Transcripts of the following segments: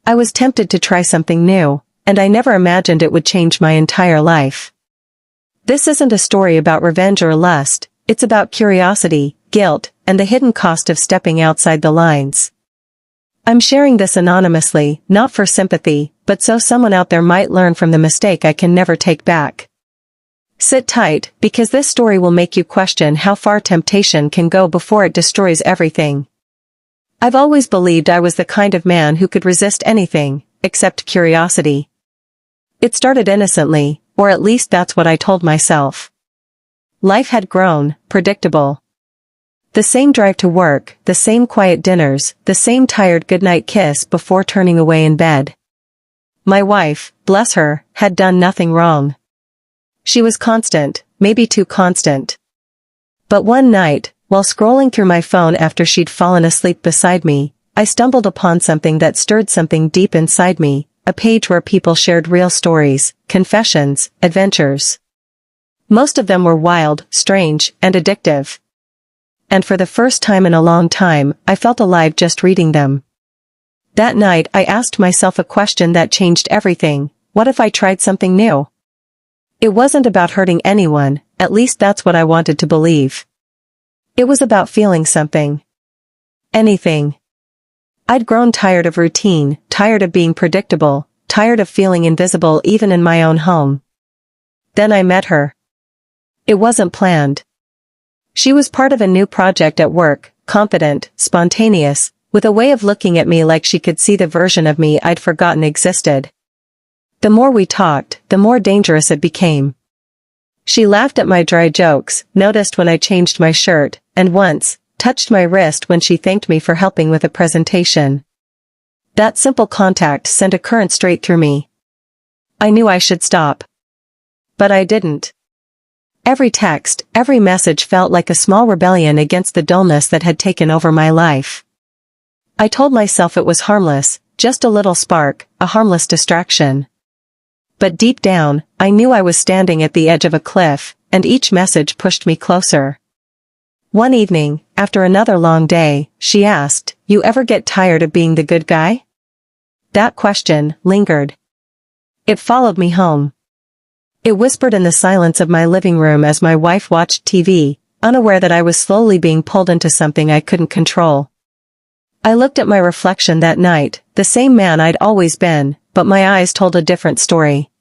I was tempted to try something new, and I never imagined it would change my entire life. This isn't a story about revenge or lust, it's about curiosity, guilt, and the hidden cost of stepping outside the lines. I'm sharing this anonymously, not for sympathy, but so someone out there might learn from the mistake I can never take back. Sit tight, because this story will make you question how far temptation can go before it destroys everything. I've always believed I was the kind of man who could resist anything, except curiosity. It started innocently, or at least that's what I told myself. Life had grown predictable. The same drive to work, the same quiet dinners, the same tired goodnight kiss before turning away in bed. My wife, bless her, had done nothing wrong. She was constant, maybe too constant. But one night, while scrolling through my phone after she'd fallen asleep beside me, I stumbled upon something that stirred something deep inside me, a page where people shared real stories, confessions, adventures. Most of them were wild, strange, and addictive. And for the first time in a long time, I felt alive just reading them. That night I asked myself a question that changed everything: what if I tried something new? It wasn't about hurting anyone, at least that's what I wanted to believe. It was about feeling something. Anything. I'd grown tired of routine, tired of being predictable, tired of feeling invisible even in my own home. Then I met her. It wasn't planned. She was part of a new project at work, confident, spontaneous, with a way of looking at me like she could see the version of me I'd forgotten existed. The more we talked, the more dangerous it became. She laughed at my dry jokes, noticed when I changed my shirt, and once, touched my wrist when she thanked me for helping with a presentation. That simple contact sent a current straight through me. I knew I should stop. But I didn't. Every text, every message felt like a small rebellion against the dullness that had taken over my life. I told myself it was harmless, just a little spark, a harmless distraction. But deep down, I knew I was standing at the edge of a cliff, and each message pushed me closer. One evening, after another long day, she asked, "You ever get tired of being the good guy?" That question lingered. It followed me home. It whispered in the silence of my living room as my wife watched TV, unaware that I was slowly being pulled into something I couldn't control. I looked at my reflection that night, the same man I'd always been, but my eyes told a different story.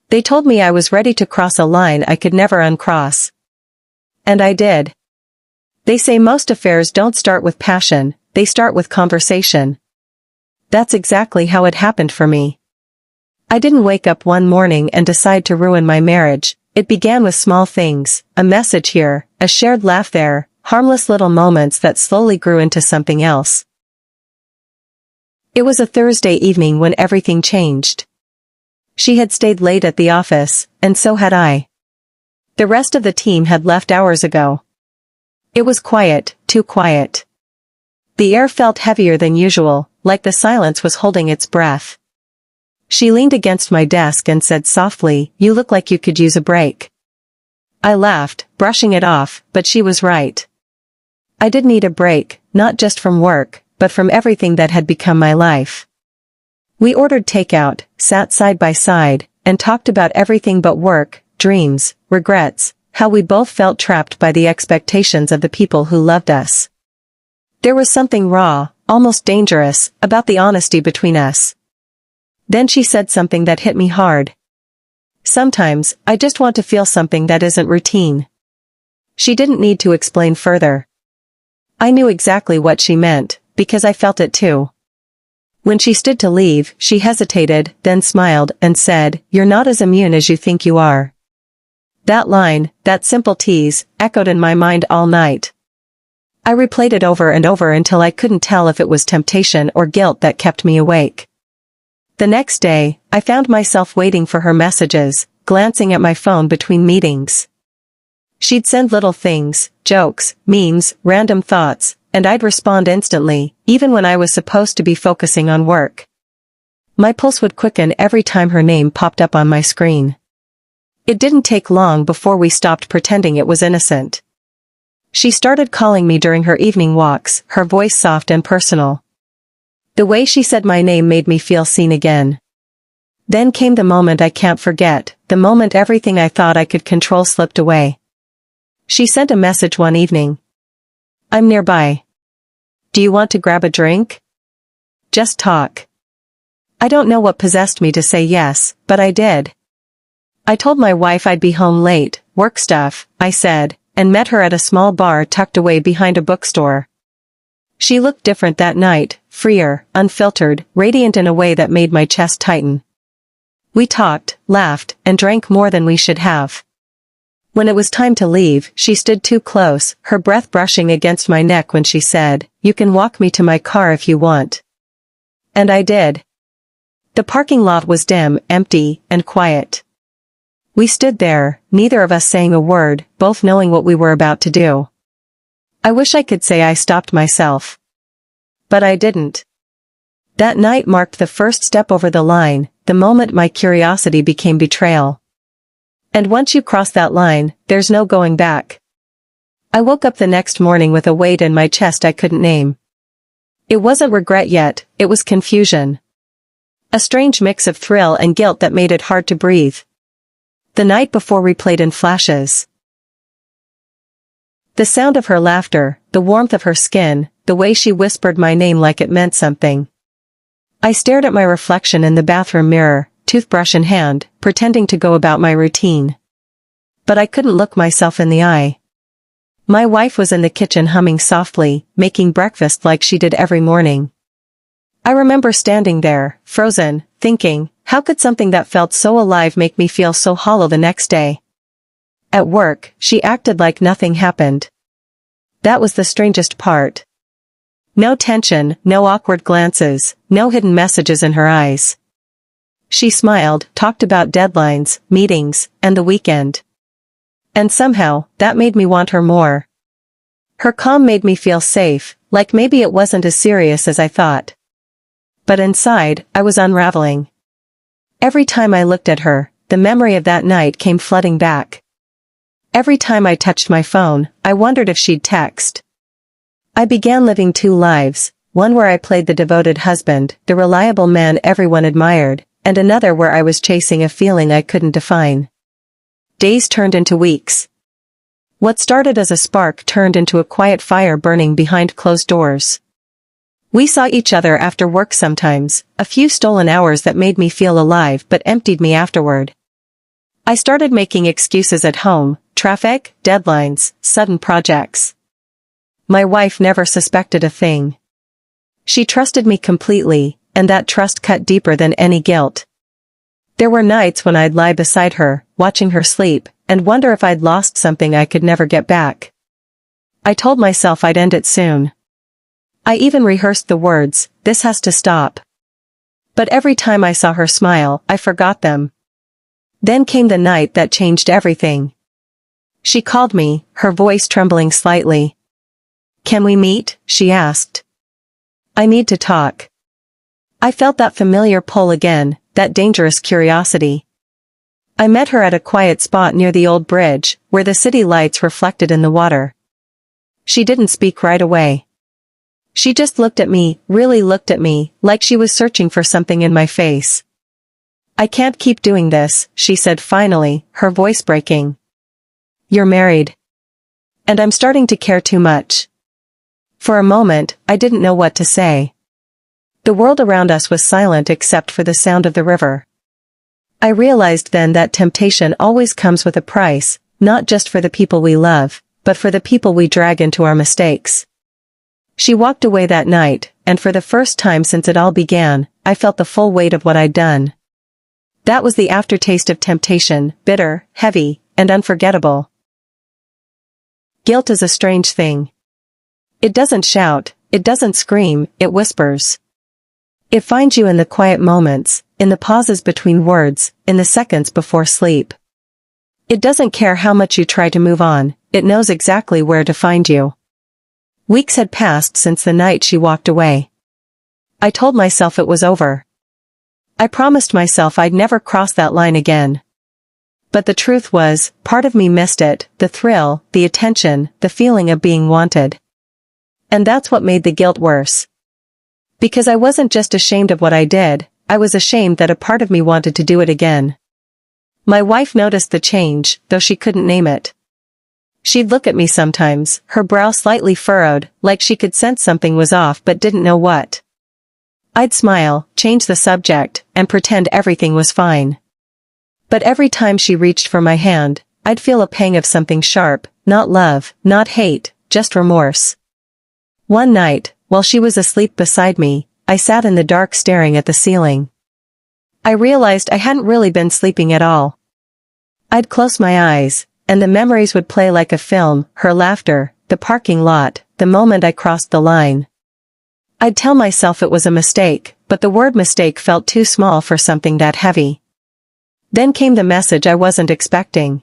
They told me I was ready to cross a line I could never uncross. And I did. They say most affairs don't start with passion, they start with conversation. That's exactly how it happened for me. I didn't wake up one morning and decide to ruin my marriage. It began with small things, a message here, a shared laugh there, harmless little moments that slowly grew into something else. It was a Thursday evening when everything changed. She had stayed late at the office, and so had I. The rest of the team had left hours ago. It was quiet, too quiet. The air felt heavier than usual, like the silence was holding its breath. She leaned against my desk and said softly, "You look like you could use a break." I laughed, brushing it off, but she was right. I did need a break, not just from work, but from everything that had become my life. We ordered takeout, sat side by side, and talked about everything but work, dreams, regrets, how we both felt trapped by the expectations of the people who loved us. There was something raw, almost dangerous, about the honesty between us. Then she said something that hit me hard. "Sometimes, I just want to feel something that isn't routine." She didn't need to explain further. I knew exactly what she meant, because I felt it too. When she stood to leave, she hesitated, then smiled and said, "You're not as immune as you think you are." That line, that simple tease, echoed in my mind all night. I replayed it over and over until I couldn't tell if it was temptation or guilt that kept me awake. The next day, I found myself waiting for her messages, glancing at my phone between meetings. She'd send little things, jokes, memes, random thoughts, and I'd respond instantly, even when I was supposed to be focusing on work. My pulse would quicken every time her name popped up on my screen. It didn't take long before we stopped pretending it was innocent. She started calling me during her evening walks, her voice soft and personal. The way she said my name made me feel seen again. Then came the moment I can't forget, the moment everything I thought I could control slipped away. She sent a message one evening. "I'm nearby. Do you want to grab a drink? Just talk." I don't know what possessed me to say yes, but I did. I told my wife I'd be home late, work stuff, I said, and met her at a small bar tucked away behind a bookstore. She looked different that night, freer, unfiltered, radiant in a way that made my chest tighten. We talked, laughed, and drank more than we should have. When it was time to leave, she stood too close, her breath brushing against my neck when she said, "You can walk me to my car if you want." And I did. The parking lot was dim, empty, and quiet. We stood there, neither of us saying a word, both knowing what we were about to do. I wish I could say I stopped myself. But I didn't. That night marked the first step over the line, the moment my curiosity became betrayal. And once you cross that line, there's no going back. I woke up the next morning with a weight in my chest I couldn't name. It wasn't regret yet, it was confusion. A strange mix of thrill and guilt that made it hard to breathe. The night before replayed in flashes. The sound of her laughter, the warmth of her skin, the way she whispered my name like it meant something. I stared at my reflection in the bathroom mirror, toothbrush in hand, pretending to go about my routine. But I couldn't look myself in the eye. My wife was in the kitchen humming softly, making breakfast like she did every morning. I remember standing there, frozen, thinking, how could something that felt so alive make me feel so hollow the next day? At work, she acted like nothing happened. That was the strangest part. No tension, no awkward glances, no hidden messages in her eyes. She smiled, talked about deadlines, meetings, and the weekend. And somehow, that made me want her more. Her calm made me feel safe, like maybe it wasn't as serious as I thought. But inside, I was unraveling. Every time I looked at her, the memory of that night came flooding back. Every time I touched my phone, I wondered if she'd text. I began living two lives, one where I played the devoted husband, the reliable man everyone admired, and another where I was chasing a feeling I couldn't define. Days turned into weeks. What started as a spark turned into a quiet fire burning behind closed doors. We saw each other after work sometimes, a few stolen hours that made me feel alive but emptied me afterward. I started making excuses at home, traffic, deadlines, sudden projects. My wife never suspected a thing. She trusted me completely, and that trust cut deeper than any guilt. There were nights when I'd lie beside her, watching her sleep, and wonder if I'd lost something I could never get back. I told myself I'd end it soon. I even rehearsed the words, "This has to stop." But every time I saw her smile, I forgot them. Then came the night that changed everything. She called me, her voice trembling slightly. "Can we meet?" she asked. "I need to talk." I felt that familiar pull again, that dangerous curiosity. I met her at a quiet spot near the old bridge, where the city lights reflected in the water. She didn't speak right away. She just looked at me, really looked at me, like she was searching for something in my face. "I can't keep doing this," she said finally, her voice breaking. "You're married. And I'm starting to care too much." For a moment, I didn't know what to say. The world around us was silent except for the sound of the river. I realized then that temptation always comes with a price, not just for the people we love, but for the people we drag into our mistakes. She walked away that night, and for the first time since it all began, I felt the full weight of what I'd done. That was the aftertaste of temptation, bitter, heavy, and unforgettable. Guilt is a strange thing. It doesn't shout, it doesn't scream, it whispers. It finds you in the quiet moments, in the pauses between words, in the seconds before sleep. It doesn't care how much you try to move on, it knows exactly where to find you. Weeks had passed since the night she walked away. I told myself it was over. I promised myself I'd never cross that line again. But the truth was, part of me missed it, the thrill, the attention, the feeling of being wanted. And that's what made the guilt worse. Because I wasn't just ashamed of what I did, I was ashamed that a part of me wanted to do it again. My wife noticed the change, though she couldn't name it. She'd look at me sometimes, her brow slightly furrowed, like she could sense something was off but didn't know what. I'd smile, change the subject, and pretend everything was fine. But every time she reached for my hand, I'd feel a pang of something sharp, not love, not hate, just remorse. One night, while she was asleep beside me, I sat in the dark staring at the ceiling. I realized I hadn't really been sleeping at all. I'd close my eyes, and the memories would play like a film, her laughter, the parking lot, the moment I crossed the line. I'd tell myself it was a mistake, but the word mistake felt too small for something that heavy. Then came the message I wasn't expecting.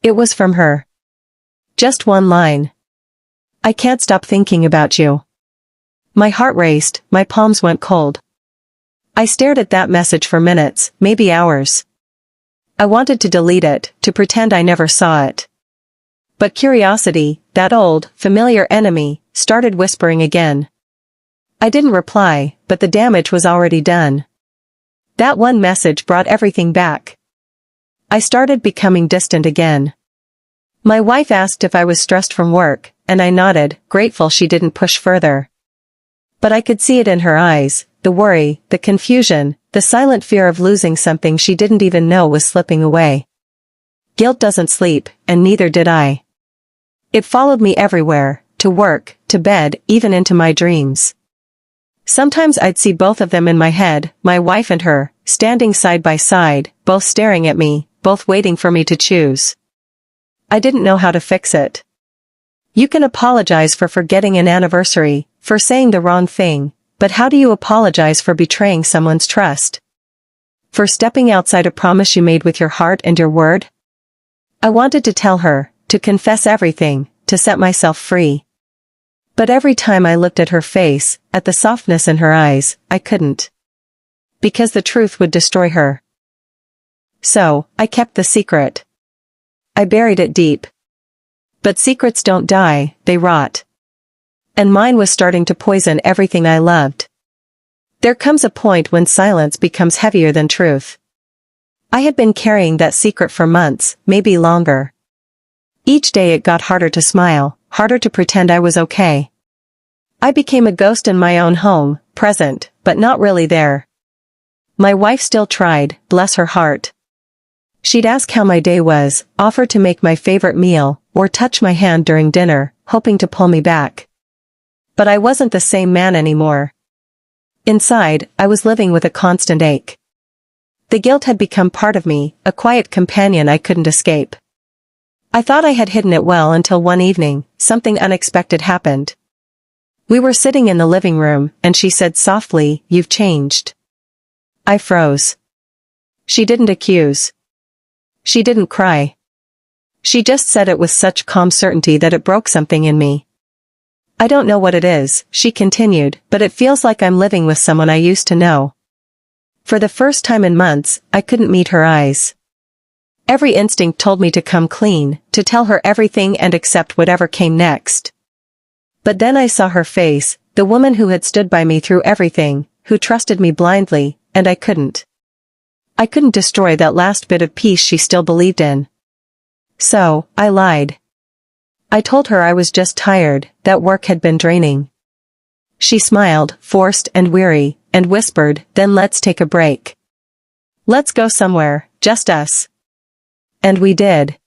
It was from her. Just one line. I can't stop thinking about you. My heart raced, my palms went cold. I stared at that message for minutes, maybe hours. I wanted to delete it, to pretend I never saw it. But curiosity, that old, familiar enemy, started whispering again. I didn't reply, but the damage was already done. That one message brought everything back. I started becoming distant again. My wife asked if I was stressed from work, and I nodded, grateful she didn't push further. But I could see it in her eyes, the worry, the confusion, the silent fear of losing something she didn't even know was slipping away. Guilt doesn't sleep, and neither did I. It followed me everywhere, to work, to bed, even into my dreams. Sometimes I'd see both of them in my head, my wife and her, standing side by side, both staring at me, both waiting for me to choose. I didn't know how to fix it. You can apologize for forgetting an anniversary, for saying the wrong thing, but how do you apologize for betraying someone's trust? For stepping outside a promise you made with your heart and your word? I wanted to tell her, to confess everything, to set myself free. But every time I looked at her face, at the softness in her eyes, I couldn't. Because the truth would destroy her. So, I kept the secret. I buried it deep. But secrets don't die, they rot. And mine was starting to poison everything I loved. There comes a point when silence becomes heavier than truth. I had been carrying that secret for months, maybe longer. Each day it got harder to smile, harder to pretend I was okay. I became a ghost in my own home, present, but not really there. My wife still tried, bless her heart. She'd ask how my day was, offer to make my favorite meal, or touch my hand during dinner, hoping to pull me back. But I wasn't the same man anymore. Inside, I was living with a constant ache. The guilt had become part of me, a quiet companion I couldn't escape. I thought I had hidden it well until one evening, something unexpected happened. We were sitting in the living room, and she said softly, "You've changed." I froze. She didn't accuse. She didn't cry. She just said it with such calm certainty that it broke something in me. "I don't know what it is," she continued, "but it feels like I'm living with someone I used to know." For the first time in months, I couldn't meet her eyes. Every instinct told me to come clean, to tell her everything and accept whatever came next. But then I saw her face, the woman who had stood by me through everything, who trusted me blindly, and I couldn't. I couldn't destroy that last bit of peace she still believed in. So, I lied. I told her I was just tired, that work had been draining. She smiled, forced and weary, and whispered, "Then let's take a break. Let's go somewhere, just us." And we did.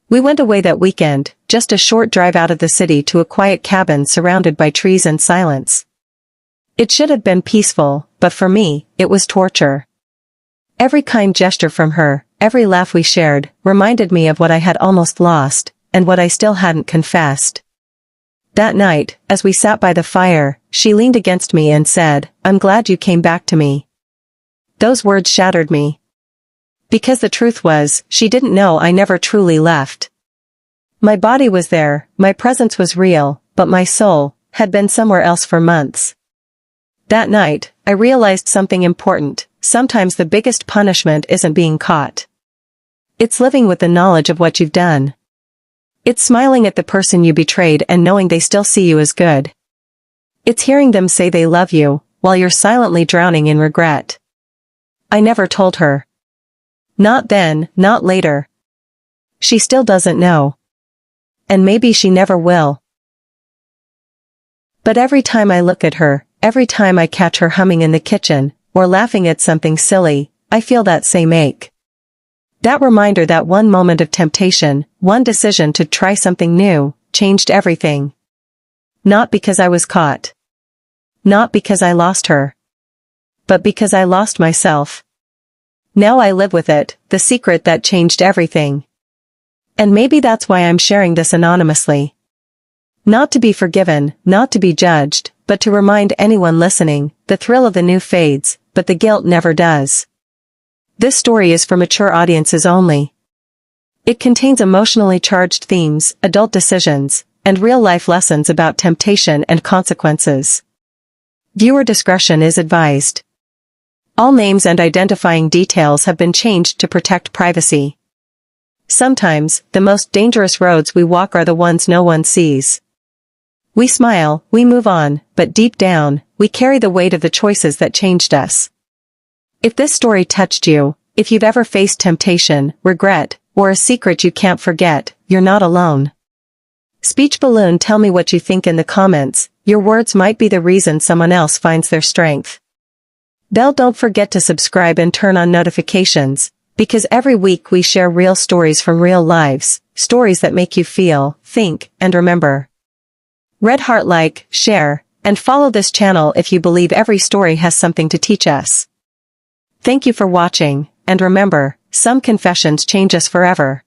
We went away that weekend, just a short drive out of the city to a quiet cabin surrounded by trees and silence. It should have been peaceful, but for me, it was torture. Every kind gesture from her, every laugh we shared, reminded me of what I had almost lost, and what I still hadn't confessed. That night, as we sat by the fire, she leaned against me and said, "I'm glad you came back to me." Those words shattered me. Because the truth was, she didn't know I never truly left. My body was there, my presence was real, but my soul had been somewhere else for months. That night, I realized something important. Sometimes the biggest punishment isn't being caught. It's living with the knowledge of what you've done. It's smiling at the person you betrayed and knowing they still see you as good. It's hearing them say they love you, while you're silently drowning in regret. I never told her. Not then, not later. She still doesn't know. And maybe she never will. But every time I look at her, every time I catch her humming in the kitchen, or laughing at something silly, I feel that same ache. That reminder that one moment of temptation, one decision to try something new, changed everything. Not because I was caught. Not because I lost her. But because I lost myself. Now I live with it, the secret that changed everything. And maybe that's why I'm sharing this anonymously. Not to be forgiven, not to be judged, but to remind anyone listening, the thrill of the new fades, but the guilt never does. This story is for mature audiences only. It contains emotionally charged themes, adult decisions, and real-life lessons about temptation and consequences. Viewer discretion is advised. All names and identifying details have been changed to protect privacy. Sometimes, the most dangerous roads we walk are the ones no one sees. We smile, we move on, but deep down, we carry the weight of the choices that changed us. If this story touched you, if you've ever faced temptation, regret, or a secret you can't forget, you're not alone. Speech Balloon, tell me what you think in the comments. Your words might be the reason someone else finds their strength. Bell, don't forget to subscribe and turn on notifications, because every week we share real stories from real lives, stories that make you feel, think, and remember. Red heart, like, share, and follow this channel if you believe every story has something to teach us. Thank you for watching, and remember, some confessions change us forever.